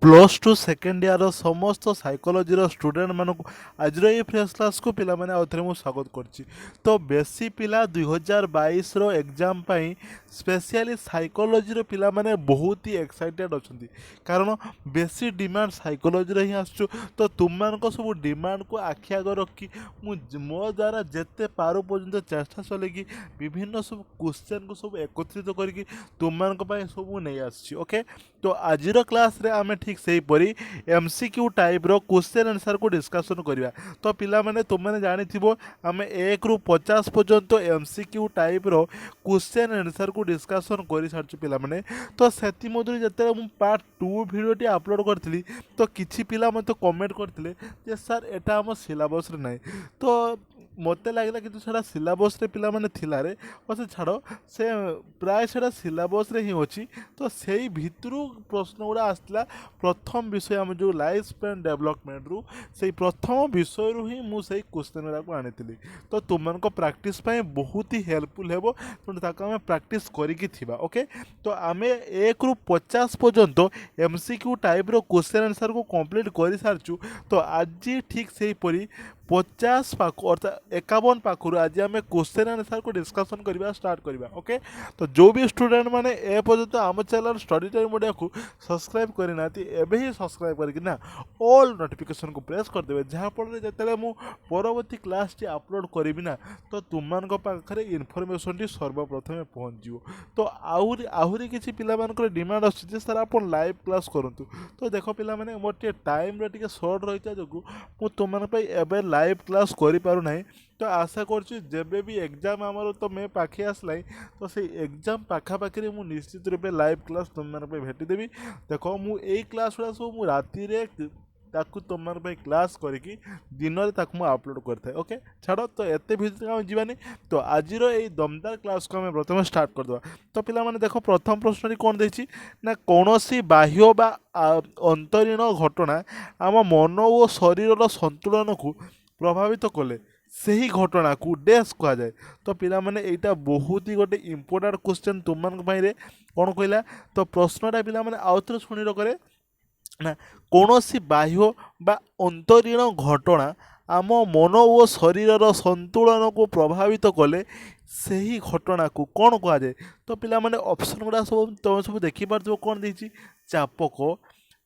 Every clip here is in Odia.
प्लस टू सेकेंड ईयर समस्त साइकोलोजी स्टूडेंट मानक आज ये फ्रेश क्लास को पिला माने आउथरे मु स्वागत करछि। तो बेसी पिला 2022 रो एग्जाम पाई स्पेशली साइकोलोजी रो पिला माने बहुत ही एक्साइटेड अछंती कारण बेसी डिमांड साइकोलोजी रे ही आसछु। तो तुम मान को सब डिमांड को आखि आगे रखी मो द्वारा जेते पारो पर्यंत चेष्टा चलेगी विभिन्न सब क्वेश्चन को सब एकत्रित करके तुम मान को पाई सब नहीं आछि। ओके, तो आजिर क्लास रे आमे ठीक से परी एमसीक्यू टाइप रो क्वेश्चन आंसर को डिस्कशन करिया। तो पिला माने तुम माने जानि थिबो आमे 1 रु 50 पर्यंत एमसीक्यू टाइप रो क्वेश्चन आंसर को डिस्कशन करि सारछु पिला माने। तो सेति मधुरी जते मु पार्ट 2 वीडियो टी अपलोड करथिली तो किछि पिला मते कमेंट करथिले जे सर एटा हम सिलेबस रे नै। तो मते लागला कि सेटा सिलेबस रे पिला माने थिला रे से छाड़ से प्राय सेटा सिलेबस रे ही अछि। तो सेही भितरु प्रश्न गुड़ा आसला प्रथम विषय आम जो लाइफ स्पैन डेवलपमेंट रु से प्रथम विषय रु ही मु से क्वेश्चन गुड़ा को आनी। तो तुम को प्रैक्टिस पाए बहुत ही हेल्पफुल हेबो तेणु आम प्रैक्टिस करिकी थिबा। ओके, तो आम 1 रु 50 पर्यंत एमसीक्यू टाइप रो क्वेश्चन आंसर को कंप्लीट कर सारचु। तो आज ठीक से परी 50 पाख अर्थात 51 पाखर आज आम क्वेश्चन आंसर को डिस्कशन करवा स्टार्ट करवा। ओके, तो जो भी स्टूडेंट माने ए पर्यंत आम चैनल स्टडी टाइम मीडिया को सब्सक्राइब करना एबे ही सब्सक्राइब करके ऑल नोटिफिकेशन को प्रेस करदे जहाँफल जिते मु परवर्ती क्लास टी अपलोड करी ना तो तुम पाखे इनफॉरमेशन टी सर्वप्रथमे पहुँच। तो आहरी किसी पिला डिमांड आसुचे सर आप लाइव क्लास करूँ। तो देख पिला माने मोर टे टाइम रे टिके शॉर्ट रही जो मु तुम एबे लाइव क्लास करि पारु नाही। तो आशा करछि जेबे भी एग्जाम आमर तो मैं पाखे आसलाई तो से एग्जाम पाखापाखि मु निश्चित रूपे लाइव क्लास तुम मान भेटिदेवी। देखो मु एई क्लास गुड़ा सब मु राति रे ताकू तुम मान क्लास करके दिन में ताकू अपलोड करता है। ओके, छाड़ तो एत भितर आम जीवानी। तो आज ये दमदार क्लास को आम प्रथम स्टार्ट करदे। तो पिला माने देखो प्रथम प्रश्न कौन देछि ना कौनसी बाह्य बा अंतरीण घटना आम मन और शरीर संतुलन को प्रभावित कले सही घटना को डैश कहा जाए। तो पिला माने एटा बहुत ही गोटे इंपोर्टेंट क्वेश्चन तुम मान कौन कहला। तो प्रश्नटा पिला माने आउथरे शुणी रखरे ना कौनसी बाह्य बा अंतरीण घटना आम मन और शरीर संतुलन को प्रभावित कले सही घटना को कौन कहा जाए। तो पिला माने ऑप्शन गुड़ा सब तुम सब देखिपार कौन देछि चापक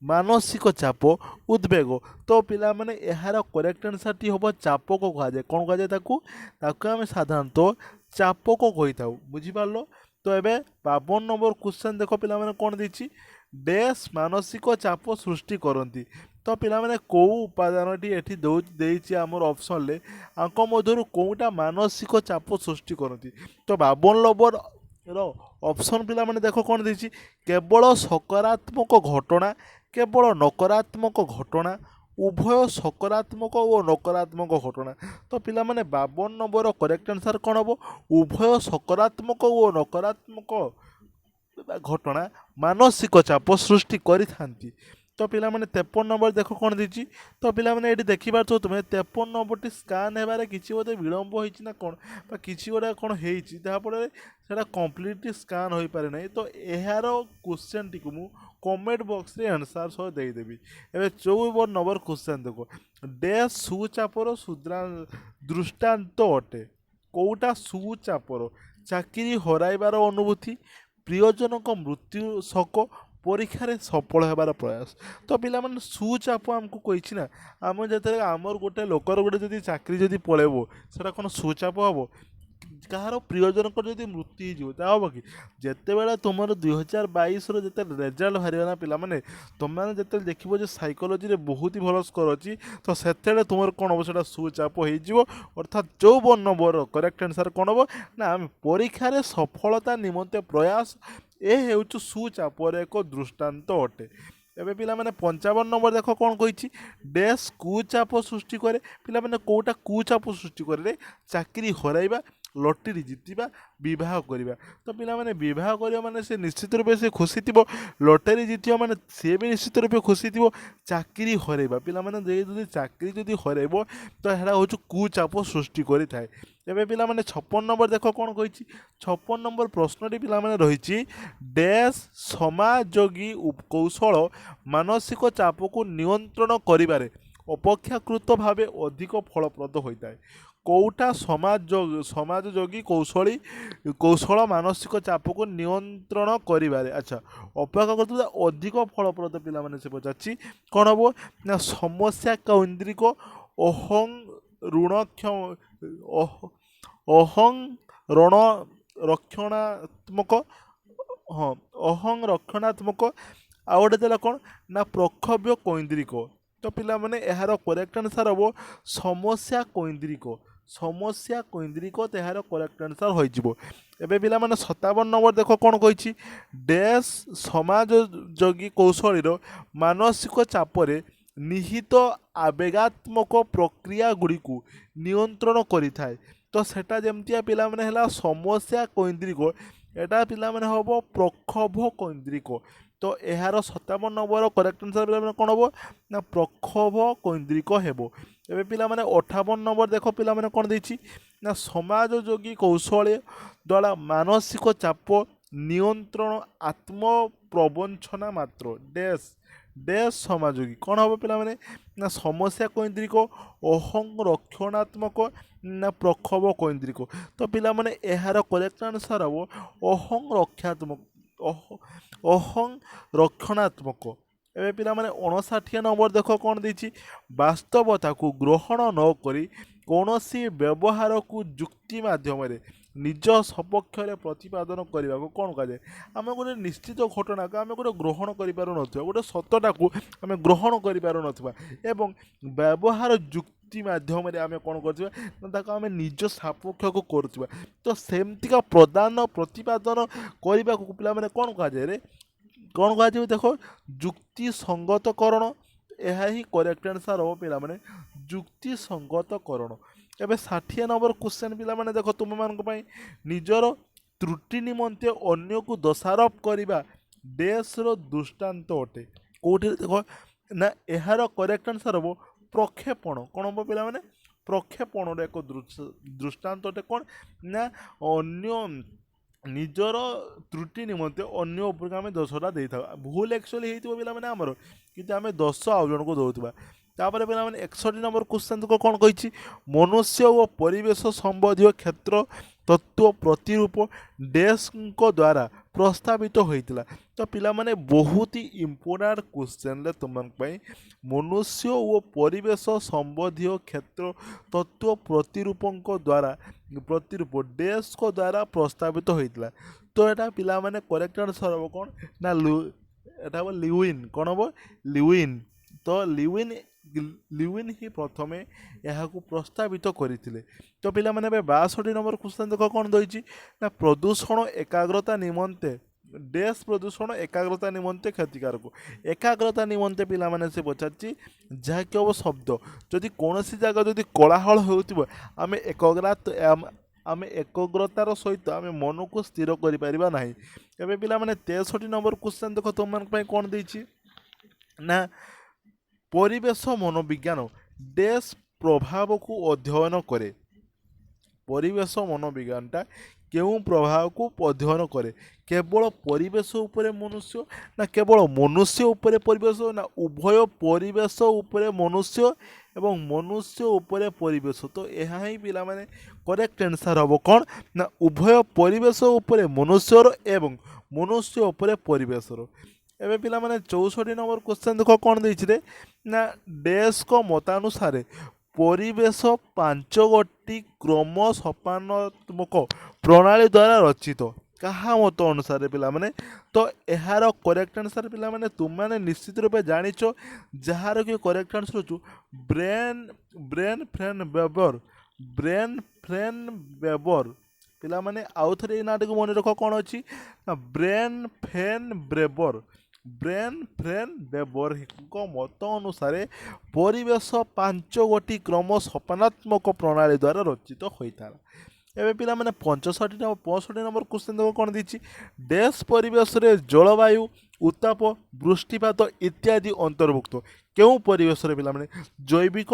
मानसिक चाप उद्वेग। तो पिला माने यार करेक्ट आंसर टी हम चापक कह जाए। कौन कह जाए ताकू आम साधारणतः चापक कही था बुझीपार। तो ये 52 नंबर क्वेश्चन देख पिला माने कौन देछि डैश मानसिक चाप सृष्टि करती। तो पिला माने कौ उपादानटी एठी देछि आमर ऑप्शन ले आंक मधुर कोटा मानसिक चाप सृष्टि करती। तो 52 नंबर ऑप्शन पिला माने देखो कौन देछि केवल सकारात्मक घटना केवल नकारात्मक घटना उभय सकारात्मक और नकारात्मक घटना। तो पिला माने 52 नंबर करेक्ट आंसर कौन हम उभय सकारात्मक और नकारात्मक घटना मानसिक चाप सृष्टि करि थांती। तो पिला माने 53 नंबर देखो कौन देछि। तो पिला माने एठी देखिबार तो तुमे 53 नंबर टी स्कैन हेबारे किछि बोधे विलंब होइछि ना कोन बा किछि गोटा कोन हेइछि जहा पड़े सेटा कंप्लीटली स्कैन होई पारे नै। तो एहार क्वेश्चन टी को मु कमेंट बॉक्स रे आंसर सह देई देबी। एबे 54 नंबर क्वेश्चन देखो डैश सुचापर दृष्टांत अटे कोटा सुचापर चाकरी हराइबार अनुभूति प्रियजनक मृत्यु शोक परीक्षार सफल होबार प्रयास। तो पिला माने सुचाप आमको कही ना आम जो आमर गोटे लोकर गोटे जदि चाकरी जदि पलैब सेटा कौन सुचाप हम कहार प्रियजनक जदि मृत्यु हो हम कि जिते बड़ा तुम 2022 जो रेजल्ट बाहर पिला माने तुम मैंने जिते देखो साइकोलोजी रे बहुत ही भल स्कोर अच्छी तो से तुम कौन हम से सुचाप हो अर्थात 54 नंबर करेक्ट आंसर कौन हम ना आम परीक्षार सफलता निमंते प्रयास ए हेउचु सुचापर एक दृष्टांत अटे। एबे पिला माने 55 नंबर देखो कौन कही डैश कुचाप सृष्टि करे पिला माने कोटा कुचाप सृष्टि करे चाकरी हराइबा ଲଟେରୀ ଜିତିବା ବିବାହ କରିବା। ତ ପିଲାମାନେ ବିବାହ କରିବା ମାନେ ସେ ନିଶ୍ଚିତ ରୂପେ ସେ ଖୁସି ଥିବ, ଲଟେରୀ ଜିତିବ ମାନେ ସିଏ ବି ନିଶ୍ଚିତ ରୂପେ ଖୁସି ଥିବ। ଚାକିରି ହରାଇବା, ପିଲାମାନେ ଯଦି ଚାକିରି ଯଦି ହରାଇବ ତ ସେଇଟା ହେଉଛି କୁଚାପ ସୃଷ୍ଟି କରିଥାଏ। ଏବେ ପିଲାମାନେ 56 ନମ୍ବର ଦେଖ କ'ଣ କହିଛି। 56 ନମ୍ବର ପ୍ରଶ୍ନଟି ପିଲାମାନେ ରହିଛି, ଡ୍ୟାସ୍ ସମାଜୋଗୀ କୌଶଳ ମାନସିକ ଚାପକୁ ନିୟନ୍ତ୍ରଣ କରିବାରେ ଅପେକ୍ଷାକୃତ ଭାବେ ଅଧିକ ଫଳପ୍ରଦ ହୋଇଥାଏ। କେଉଁଟା ସମାଜଯୋଗୀ କୌଶଳ ମାନସିକ ଚାପକୁ ନିୟନ୍ତ୍ରଣ କରିବାରେ ଆଚ୍ଛା ଅପେକ୍ଷାକୃତ ଅଧିକ ଫଳପ୍ରଦ ପିଲାମାନେ ସେ ପଚାରିଛି କ'ଣ ହେବ ନା ସମସ୍ୟା କୈନ୍ଦ୍ରିକ ଅହଂ ଋଣକ୍ଷମ ଅହଂ ରଣ ରକ୍ଷଣାତ୍ମକ ହଁ ଅହଂ ରକ୍ଷଣାତ୍ମକ ଆଉ ଗୋଟେ ଦେଲା କ'ଣ ନା ପ୍ରକ୍ଷୋଭ୍ୟ କୈନ୍ଦ୍ରିକ। ତ ପିଲାମାନେ ଏହାର କରେକ୍ଟ ଆନ୍ସର୍ ହେବ ସମସ୍ୟା କୈନ୍ଦ୍ରିକ ଏହାର କରେକ୍ଟ ଆନ୍ସର୍ ହୋଇଯିବ। ଏବେ ପିଲାମାନେ 57 ନମ୍ବର ଦେଖ କ'ଣ କହିଛି, ଡ୍ୟାସ୍ ସମାଜଯୋଗୀ କୌଶଳୀର ମାନସିକ ଚାପରେ ନିହିତ ଆବେଗାତ୍ମକ ପ୍ରକ୍ରିୟା ଗୁଡ଼ିକୁ ନିୟନ୍ତ୍ରଣ କରିଥାଏ। ତ ସେଟା ଯେମିତିଆ ପିଲାମାନେ ହେଲା ସମସ୍ୟା କୈନ୍ଦ୍ରିକ, ଏଟା ପିଲାମାନେ ହେବ ପ୍ରକ୍ଷୋଭ କୈନ୍ଦ୍ରିକ। ତ ଏହାର 57 ନମ୍ବର କରେକ୍ଟ ଆନ୍ସର୍ ପିଲାମାନେ କ'ଣ ହେବ ନା ପ୍ରକ୍ଷୋଭ କୈନ୍ଦ୍ରିକ ହେବ। ଏବେ ପିଲାମାନେ 58 ନମ୍ବର ଦେଖ ପିଲାମାନେ କ'ଣ ଦେଇଛି ନା ସମାଜଯୋଗୀ କୌଶଳ ଦ୍ୱାରା ମାନସିକ ଚାପ ନିୟନ୍ତ୍ରଣ ଆତ୍ମପ୍ରବଞ୍ଚନା ମାତ୍ର ଡ୍ୟାସ୍ ସମାଜଯୋଗୀ କ'ଣ ହେବ ପିଲାମାନେ ନା ସମସ୍ୟା କୈନ୍ଦ୍ରିକ ଅହଂ ରକ୍ଷଣାତ୍ମକ ନା ପ୍ରକ୍ଷୋଭ କୈନ୍ଦ୍ରିକ। ତ ପିଲାମାନେ ଏହାର କରେକ୍ଟ ଆନ୍ସର୍ ହେବ ଅହଂ ରକ୍ଷଣାତ୍ମକ। ଏବେ ପିଲାମାନେ 59 ନମ୍ବର ଦେଖ କ'ଣ ଦେଇଛି, ବାସ୍ତବତାକୁ ଗ୍ରହଣ ନ କରି କୌଣସି ବ୍ୟବହାରକୁ ଯୁକ୍ତି ମାଧ୍ୟମରେ ନିଜ ସପକ୍ଷରେ ପ୍ରତିପାଦନ କରିବାକୁ କ'ଣ କୁହାଯାଏ। ଆମେ ଗୋଟେ ନିଶ୍ଚିତ ଘଟଣାକୁ ଆମେ ଗୋଟେ ଗ୍ରହଣ କରିପାରୁନଥିବା, ଗୋଟେ ସତଟାକୁ ଆମେ ଗ୍ରହଣ କରିପାରୁନଥିବା ଏବଂ ବ୍ୟବହାର ଯୁକ୍ତି ମାଧ୍ୟମରେ ଆମେ କ'ଣ କରୁଥିବା ନା ତାକୁ ଆମେ ନିଜ ସପକ୍ଷକୁ କରୁଥିବା। ତ ସେମିତିକା ପ୍ରଦାନ ପ୍ରତିପାଦନ କରିବାକୁ ପିଲାମାନେ କ'ଣ କୁହାଯାଏ ରେ କ'ଣ କୁହାଯିବ ଦେଖ ଯୁକ୍ତି ସଙ୍ଗତକରଣ। ଏହା ହିଁ କରେକ୍ଟ ଆନ୍ସର୍ ହେବ ପିଲାମାନେ ଯୁକ୍ତି ସଙ୍ଗତକରଣ। ଏବେ 60 ନମ୍ବର କ୍ୱେଶ୍ଚନ୍ ପିଲାମାନେ ଦେଖ ତୁମମାନଙ୍କ ପାଇଁ, ନିଜର ତ୍ରୁଟି ନିମନ୍ତେ ଅନ୍ୟକୁ ଦୋଷାରୋପ କରିବା ଡ୍ୟାସ୍ର ଦୃଷ୍ଟାନ୍ତ ଅଟେ। କେଉଁଠି ଦେଖ ନା ଏହାର କରେକ୍ଟ ଆନ୍ସର୍ ହେବ ପ୍ରକ୍ଷେପଣ। କ'ଣ ହେବ ପିଲାମାନେ ପ୍ରକ୍ଷେପଣର ଏକ ଦୃଷ୍ଟାନ୍ତ ଅଟେ। କ'ଣ ନା ନିଜର ତ୍ରୁଟି ନିମନ୍ତେ ଅନ୍ୟ ଉପରକୁ ଆମେ ଦୋଷଟା ଦେଇଥାଉ। ଭୁଲ ଆକ୍ଚୁଆଲି ହେଇଥିବ ପିଲାମାନେ ଆମର, କିନ୍ତୁ ଆମେ ଦୋଷ ଆଉ ଜଣଙ୍କୁ ଦେଉଥିବା। ତାପରେ ପିଲାମାନେ 61 ନମ୍ବର କ୍ୱେଶ୍ଚନ୍ କ'ଣ କହିଛି, ମନୁଷ୍ୟ ଓ ପରିବେଶ ସମ୍ବନ୍ଧୀୟ କ୍ଷେତ୍ର ତତ୍ତ୍ୱ ପ୍ରତିରୂପ ଡ୍ୟାସ୍ଙ୍କ ଦ୍ୱାରା ପ୍ରସ୍ତାବିତ ହୋଇଥିଲା। ତ ପିଲାମାନେ ବହୁତ ହି ଇମ୍ପୋର୍ଟାଣ୍ଟ କ୍ୱେଶ୍ଚନ୍ରେ ତୁମମାନଙ୍କ ପାଇଁ ମନୁଷ୍ୟ ଓ ପରିବେଶ ସମ୍ବନ୍ଧୀୟ କ୍ଷେତ୍ର ତତ୍ତ୍ୱ ପ୍ରତିରୂପ ଡ୍ୟାସ୍ଙ୍କ ଦ୍ୱାରା ପ୍ରସ୍ତାବିତ ହୋଇଥିଲା। ତ ଏଇଟା ପିଲାମାନେ କରେକ୍ଟ ଆନ୍ସର୍ ହେବ କ'ଣ ନା ଏଟା ହେବ ଲିୱିନ୍। କ'ଣ ହେବ ଲିୱିନ୍। ତ ଲିୱିନ୍ ହିଁ ପ୍ରଥମେ ଏହାକୁ ପ୍ରସ୍ତାବିତ କରିଥିଲେ। ତ ପିଲାମାନେ ଏବେ 62 ନମ୍ବର କ୍ୱେଶ୍ଚନ୍ ଦେଖ କ'ଣ ଦେଇଛି ନା ପ୍ରଦୂଷଣ ଏକାଗ୍ରତା ନିମନ୍ତେ କ୍ଷତିକାରକ। ଏକାଗ୍ରତା ନିମନ୍ତେ ପିଲାମାନେ ସେ ପଚାରିଛି ଯାହାକି ହେବ ଶବ୍ଦ। ଯଦି କୌଣସି ଜାଗା ଯଦି କୋଳାହଳ ହେଉଥିବ ଆମେ ଏକାଗ୍ରତାର ସହିତ ଆମେ ମନକୁ ସ୍ଥିର କରିପାରିବା ନାହିଁ। ଏବେ ପିଲାମାନେ 63 ନମ୍ବର କ୍ୱେଶ୍ଚନ୍ ଦେଖ ତୁମମାନଙ୍କ ପାଇଁ କ'ଣ ଦେଇଛି ନା ପରିବେଶ ମନୋବିଜ୍ଞାନ ଡ୍ୟାସ୍ ପ୍ରଭାବକୁ ଅଧ୍ୟୟନ କରେ। ପରିବେଶ ମନୋବିଜ୍ଞାନଟା କେଉଁ ପ୍ରଭାବକୁ ଅଧ୍ୟୟନ କରେ? କେବଳ ପରିବେଶ ଉପରେ ମନୁଷ୍ୟ ନା କେବଳ ମନୁଷ୍ୟ ଉପରେ ପରିବେଶ ନା ଉଭୟ ପରିବେଶ ଉପରେ ମନୁଷ୍ୟ ଏବଂ ମନୁଷ୍ୟ ଉପରେ ପରିବେଶ? ତ ଏହା ହିଁ ପିଲାମାନେ କରେକ୍ଟ ଆନ୍ସର୍ ହେବ କ'ଣ ନା ଉଭୟ ପରିବେଶ ଉପରେ ମନୁଷ୍ୟର ଏବଂ ମନୁଷ୍ୟ ଉପରେ ପରିବେଶର। ଏବେ ପିଲାମାନେ 64 ନମ୍ବର କ୍ୱେଶ୍ଚନ୍ ଦେଖ କ'ଣ ଦେଇଛି ରେ ନା ଡ୍ୟାସ୍ଙ୍କ ମତାନୁସାରେ ପରିବେଶ 5ଗୋଟି କ୍ରମ ସୋପାନାତ୍ମକ ପ୍ରଣାଳୀ ଦ୍ୱାରା ରଚିତ। କାହା ମତ ଅନୁସାରେ ପିଲାମାନେ? ତ ଏହାର କରେକ୍ଟ ଆନ୍ସର୍ ପିଲାମାନେ ତୁମମାନେ ନିଶ୍ଚିତ ରୂପେ ଜାଣିଛ, ଯାହାର କି କରେକ୍ଟ ଆନ୍ସର୍ ହେଉଛି ବ୍ରେନ୍ ଫ୍ରେନ୍ ପିଲାମାନେ ଆଉ ଥରେ ଏଇ ନାଁଟିକୁ ମନେ ରଖ କ'ଣ ଅଛି ନା ବ୍ରେନ୍ ଫ୍ରେନ୍ ବେବରଙ୍କ ମତ ଅନୁସାରେ ପରିବେଶ 5ଗୋଟି କ୍ରମ ସୋପାନାତ୍ମକ ପ୍ରଣାଳୀ ଦ୍ୱାରା ରଚିତ ହୋଇଥାଏ। ଏବେ ପିଲାମାନେ 65 କ୍ୱେଶ୍ଚନ୍ ଦେଖ କ'ଣ ଦେଇଛି, ଡ୍ୟାସ୍ ପରିବେଶରେ ଜଳବାୟୁ ଉତ୍ତାପ ବୃଷ୍ଟିପାତ ଇତ୍ୟାଦି ଅନ୍ତର୍ଭୁକ୍ତ। କେଉଁ ପରିବେଶରେ ପିଲାମାନେ, ଜୈବିକ,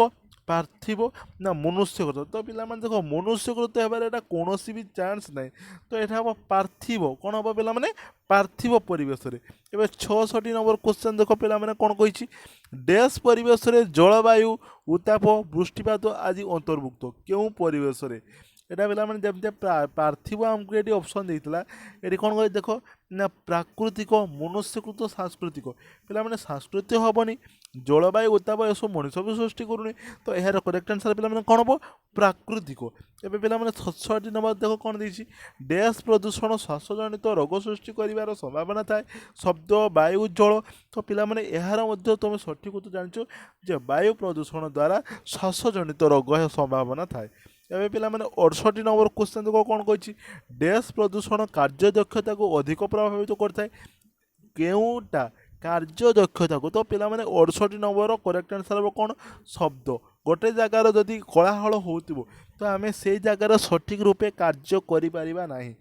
ପାର୍ଥିବ ନା ମନୁଷ୍ୟକୃତ। ତ ପିଲାମାନେ ଦେଖ ମନୁଷ୍ୟକୃତ ହେବାରେ ଏଇଟା କୌଣସି ବି ଚାନ୍ସ ନାହିଁ, ତ ଏଇଟା ହେବ ପାର୍ଥିବ। କ'ଣ ହେବ ପିଲାମାନେ, ପାର୍ଥିବ ପରିବେଶରେ। ଏବେ 66 କ୍ୱେଶ୍ଚନ୍ ଦେଖ ପିଲାମାନେ କ'ଣ କହିଛି, ଡ୍ୟାସ୍ ପରିବେଶରେ ଜଳବାୟୁ ଉତ୍ତାପ ବୃଷ୍ଟିପାତ ଆଦି ଅନ୍ତର୍ଭୁକ୍ତ। କେଉଁ ପରିବେଶରେ, এটা ପିଲାମାନେ ଯେମିତି ପାର୍ଥିବ ଆମକୁ ଏଠି ଅପସନ୍ ଦେଇଥିଲା, ଏଠି କ'ଣ କହିଛି ଦେଖ ନା ପ୍ରାକୃତିକ ମନୁଷ୍ୟକୃତ ସାଂସ୍କୃତିକ। ପିଲାମାନେ ସାଂସ୍କୃତିକ ହେବନି, ଜଳବାୟୁ ଉତ୍ତାପ ଏସବୁ ମଣିଷ ବି ସୃଷ୍ଟି କରୁନି, ତ ଏହାର କରେକ୍ଟ ଆନ୍ସର୍ ପିଲାମାନେ କ'ଣ ହେବ, ପ୍ରାକୃତିକ। ଏବେ ପିଲାମାନେ 67 ଦେଖ କ'ଣ ଦେଇଛି, ଡ୍ୟାସ୍ ପ୍ରଦୂଷଣ ଶ୍ୱାସଜନିତ ରୋଗ ସୃଷ୍ଟି କରିବାର ସମ୍ଭାବନା ଥାଏ, ଶବ୍ଦ ବାୟୁ ଜଳ। ତ ପିଲାମାନେ ଏହାର ମଧ୍ୟ ତୁମେ ସଠିକ୍ ଉତ୍ତର ଜାଣିଛ ଯେ ବାୟୁ ପ୍ରଦୂଷଣ ଦ୍ୱାରା ଶ୍ୱାସଜନିତ ରୋଗ ସମ୍ଭାବନା ଥାଏ। ଏବେ ପିଲାମାନେ 68 କ୍ୱେଶ୍ଚନ୍ ଦେଖ କ'ଣ କହିଛି, ଡ୍ୟାସ୍ ପ୍ରଦୂଷଣ କାର୍ଯ୍ୟଦକ୍ଷତାକୁ ଅଧିକ ପ୍ରଭାବିତ କରିଥାଏ। କେଉଁଟା କାର୍ଯ୍ୟଦକ୍ଷତାକୁ, ତ ପିଲାମାନେ 68 କରେକ୍ଟ ଆନ୍ସର୍ ହେବ କ'ଣ, ଶବ୍ଦ। ଗୋଟେ ଜାଗାର ଯଦି କୋଳାହଳ ହେଉଥିବ ତ ଆମେ ସେଇ ଜାଗାର ସଠିକ୍ ରୂପେ କାର୍ଯ୍ୟ କରିପାରିବା ନାହିଁ।